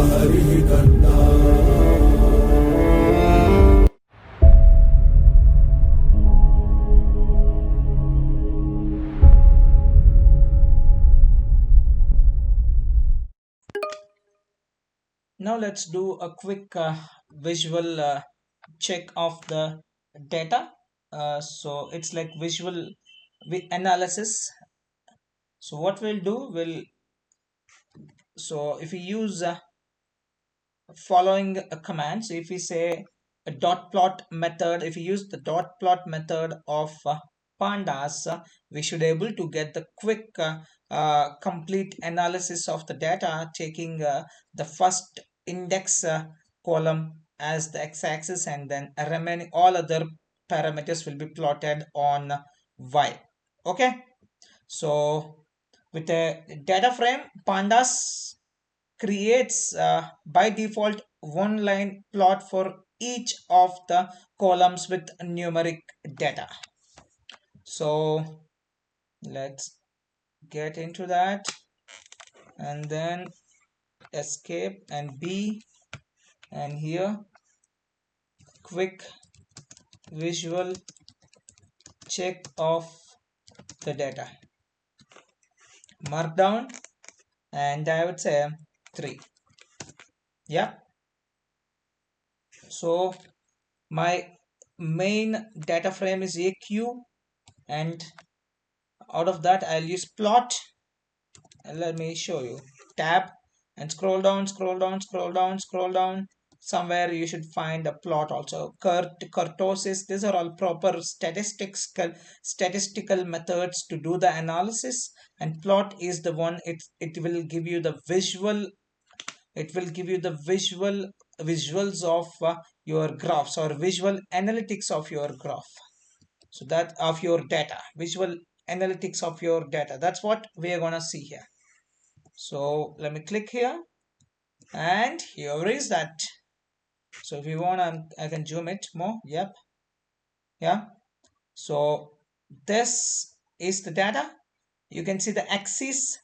हरिः कन्ना। Now let's do a quick visual check of the data. So it's like visual analysis. So what we'll do, so if we use following commands, if we say a dot plot method, if we use the dot plot method of pandas, we should able to get the quick complete analysis of the data, taking the first index column as the x-axis, and then remaining all other parameters will be plotted on y. Okay, so with a data frame, pandas creates by default one line plot for each of the columns with numeric data. So let's get into that, and then escape and B, and here quick visual check of the data, markdown, and I would say 3. Yeah, so my main data frame is AQ, and out of that I'll use plot, and let me show you. Tab and scroll down, scroll down, scroll down, scroll down. Somewhere you should find a plot also. Kurtosis, these are all proper statistical methods to do the analysis, and plot is the one. It will give you the visual, it will give you the visuals of your graphs, or visual analytics of your graph. So that of your data, visual analytics of your data, that's what we are gonna see here. So let me click here, and here is that. So if you want, I can zoom it more. Yep, yeah. So this is the data. You can see the axis.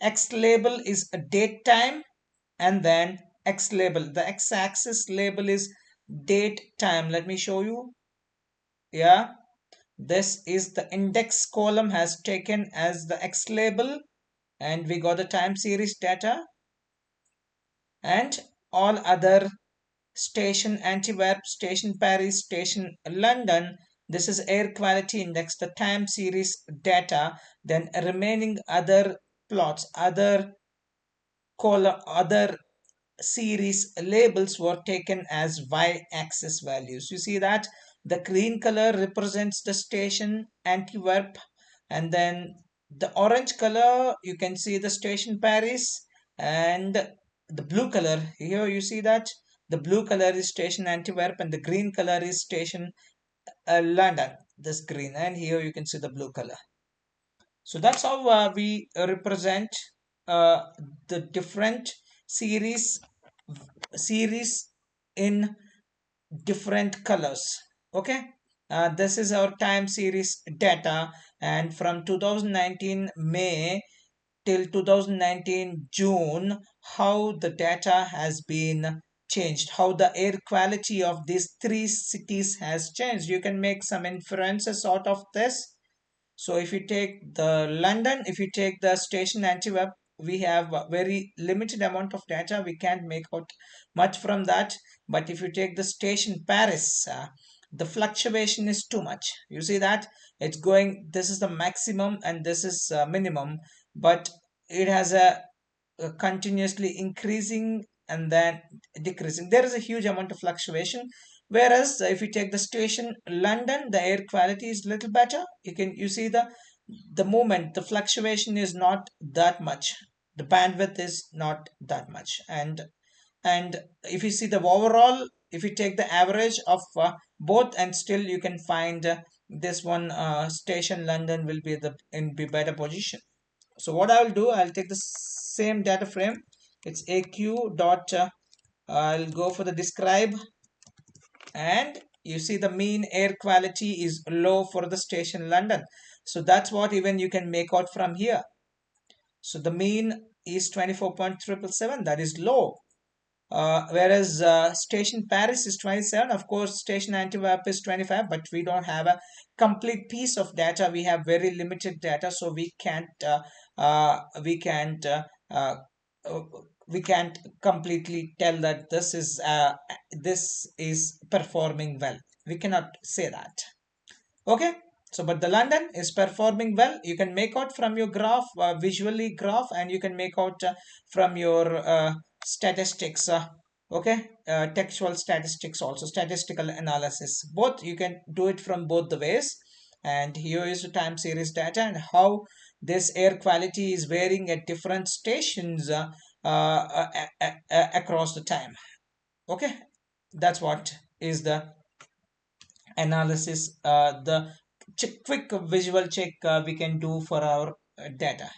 X label is a date time, and then X label, the x-axis label is date time. Let me show you. Yeah, this is the index column has taken as the X label, and we got the time series data, and all other station Antwerp, station Paris, station London. This is air quality index, the time series data. Then remaining other plots, other column, other series labels were taken as y-axis values. You see that the green color represents the station Antwerp, and then the orange color you can see the station Paris, and the blue color here you see that the blue color is station Antwerp, and the green color is station London, this green, and here you can see the blue color. So that's how we represent uh, the different series in different colors. Okay, this is our time series data, and from 2019 May till 2019 June, how the data has been changed, how the air quality of these three cities has changed. You can make some inferences out of this. So if you take the London, if you take the station Antwerp, we have a very limited amount of data. We can't make out much from that. But if you take the station Paris, the fluctuation is too much. You see that it's going, this is the maximum and this is minimum, but it has a continuously increasing and then decreasing. There is a huge amount of fluctuation. Whereas if you take the station London, the air quality is little better. You see the movement, the fluctuation is not that much. The bandwidth is not that much, and if you see the overall, if you take the average of both, and still you can find this one station London will be be better position. So what I'll do, I'll take the same data frame. It's AQ dot. I'll go for the describe, and you see the mean air quality is low for the station London. So that's what even you can make out from here. So the mean is 24.777. That is low. whereas station Paris is 27. Of course, station Antwerp is 25, but we don't have a complete piece of data. We have very limited data, so uh, we can't uh, uh, uh, we can't completely tell that this is performing well. We cannot say that. Okay, so but the London is performing well. You can make out from your graph, visually graph, and you can make out from your statistics. Okay, textual statistics also, statistical analysis. Both you can do it from both the ways. And here is the time series data and how this air quality is varying at different stations across the time. Okay, that's what is the analysis, the quick visual check we can do for our data.